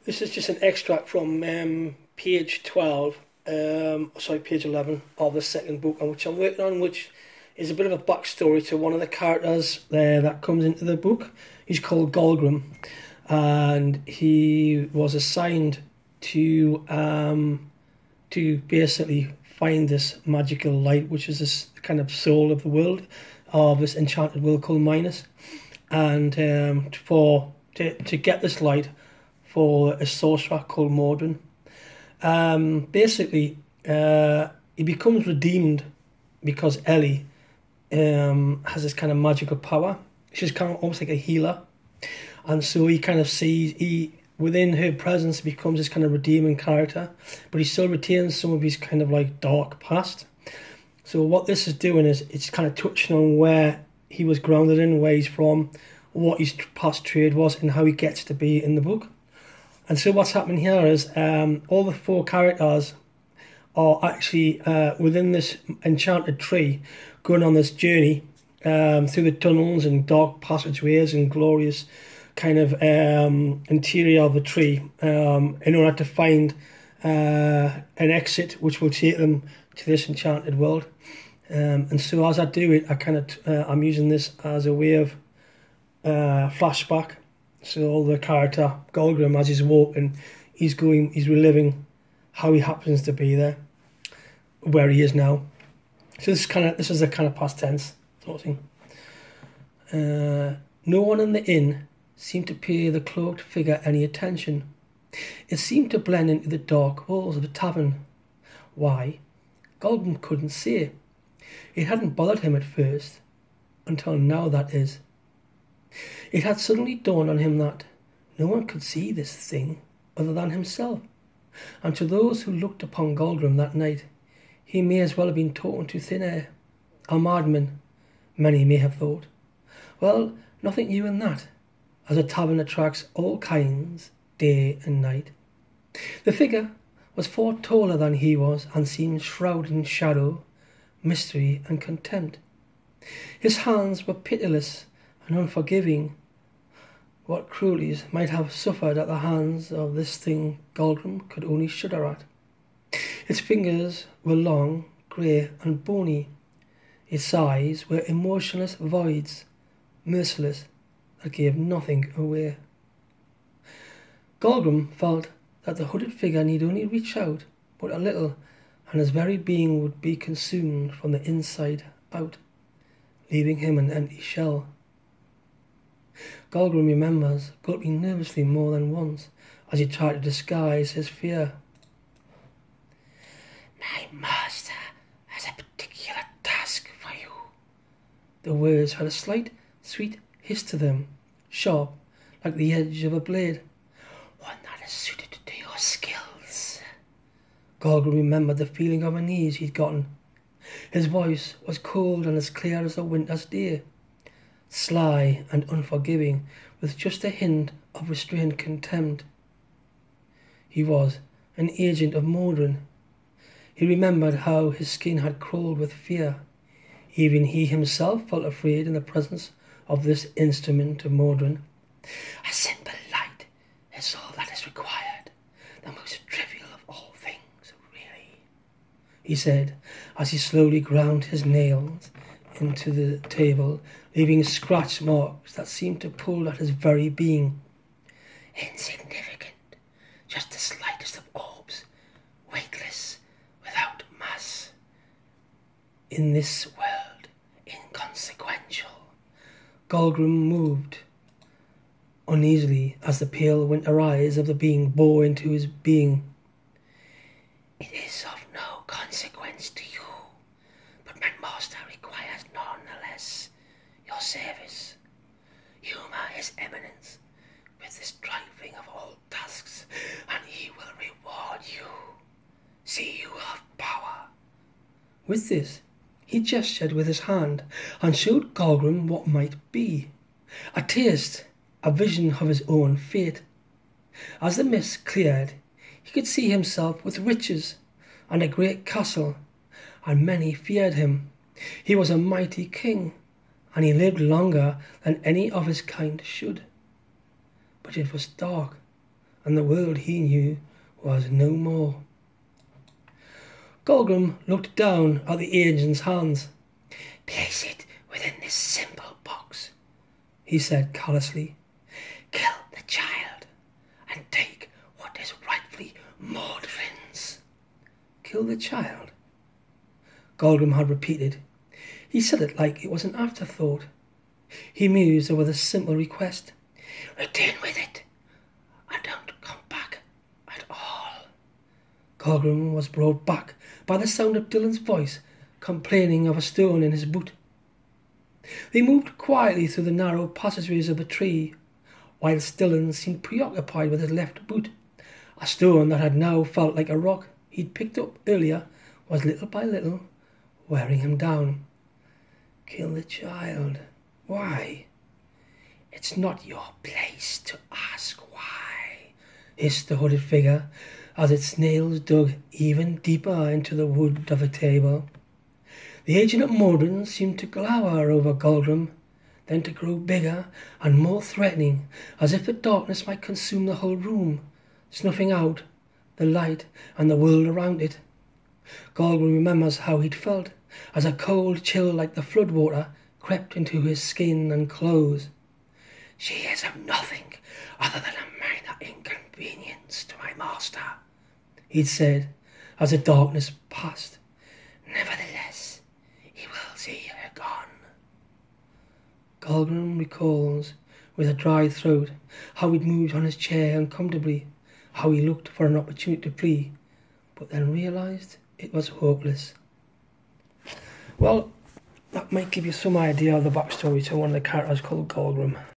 This is just an extract from page 12, page 11 of the second book, which I'm working on, which is a bit of a backstory to one of the characters there that comes into the book. He's called Golgrim, and he was assigned to basically find this magical light, which is this kind of soul of the world, of this enchanted world called Minas, and to get this light for a sorcerer called Mordrin. He becomes redeemed because Ellie has this kind of magical power. She's kind of almost like a healer, and so he kind of sees within her presence becomes this kind of redeeming character, but he still retains some of his kind of like dark past. So what this is doing is it's kind of touching on where he was grounded in, where he's from, what his past trade was, and how he gets to be in the book. And so what's happening here is all the four characters are actually within this enchanted tree, going on this journey through the tunnels and dark passageways and glorious kind of interior of the tree in order to find an exit which will take them to this enchanted world. And so as I do it, I'm using this as a way of flashback. So the character Golgrim, as he's walking, he's reliving how he happens to be there, where he is now. So this is a kind of past tense sort of thing. No one in the inn seemed to pay the cloaked figure any attention. It seemed to blend into the dark walls of the tavern. Why? Golgrim couldn't say. It hadn't bothered him at first, until now, that is. It had suddenly dawned on him that no one could see this thing other than himself, and to those who looked upon Golgrim that night, he may as well have been talking to thin air. A madman, many may have thought. Well, nothing new in that, as a tavern attracts all kinds, day and night. The figure was far taller than he was, and seemed shrouded in shadow, mystery and contempt. His hands were pitiless and unforgiving. What cruelties might have suffered at the hands of this thing Golgrim could only shudder at. Its fingers were long, grey and bony. Its eyes were emotionless voids, merciless, that gave nothing away. Golgrim felt that the hooded figure need only reach out but a little, and his very being would be consumed from the inside out, leaving him an empty shell. Golgrim remembers gulping nervously more than once as he tried to disguise his fear. My master has a particular task for you. The words had a slight, sweet hiss to them, sharp, like the edge of a blade. One that is suited to your skills. Golgrim remembered the feeling of unease he'd gotten. His voice was cold and as clear as a winter's day, sly and unforgiving, with just a hint of restrained contempt. He was an agent of Mordrin. He remembered how his skin had crawled with fear. Even he himself felt afraid in the presence of this instrument of Mordrin. A simple light is all that is required, the most trivial of all things, really, he said, as he slowly ground his nails into the table, leaving scratch marks that seemed to pull at his very being. Insignificant, just the slightest of orbs, weightless, without mass. In this world, inconsequential. Golgrim moved uneasily as the pale winter eyes of the being bore into his being. It is of no consequence to you, but my master requires none the less your service. Humour his eminence with this striving of all tasks, and he will reward you. See, you have power. With this, he gestured with his hand and showed Golgrim what might be. A taste, a vision of his own fate. As the mist cleared, he could see himself with riches and a great castle, and many feared him. He was a mighty king, and he lived longer than any of his kind should. But it was dark, and the world he knew was no more. Golgrim looked down at the agent's hands. "Place it within this simple box," he said callously. "Kill the child and take what is rightfully Mordvin's." "Kill the child?" Golgrim had repeated. He said it like it was an afterthought. He mused over the simple request. "Return with it, and don't come back at all." Golgrim was brought back by the sound of Dylan's voice complaining of a stone in his boot. They moved quietly through the narrow passageways of the tree, whilst Dylan seemed preoccupied with his left boot. A stone that had now felt like a rock he'd picked up earlier was little by little wearing him down. "Kill the child. Why?" "It's not your place to ask why," hissed the hooded figure as its nails dug even deeper into the wood of the table. The agent at Mordrin seemed to glower over Golgrim, then to grow bigger and more threatening, as if the darkness might consume the whole room, snuffing out the light and the world around it. Golgrim remembers how he'd felt as a cold chill like the floodwater crept into his skin and clothes. "She is of nothing other than a minor inconvenience to my master," he'd said as the darkness passed. "Nevertheless, he will see her gone." Golgrim recalls, with a dry throat, how he'd moved on his chair uncomfortably, how he looked for an opportunity to flee, but then realised it was hopeless. Well, that might give you some idea of the backstory to one of the characters called Golgrim.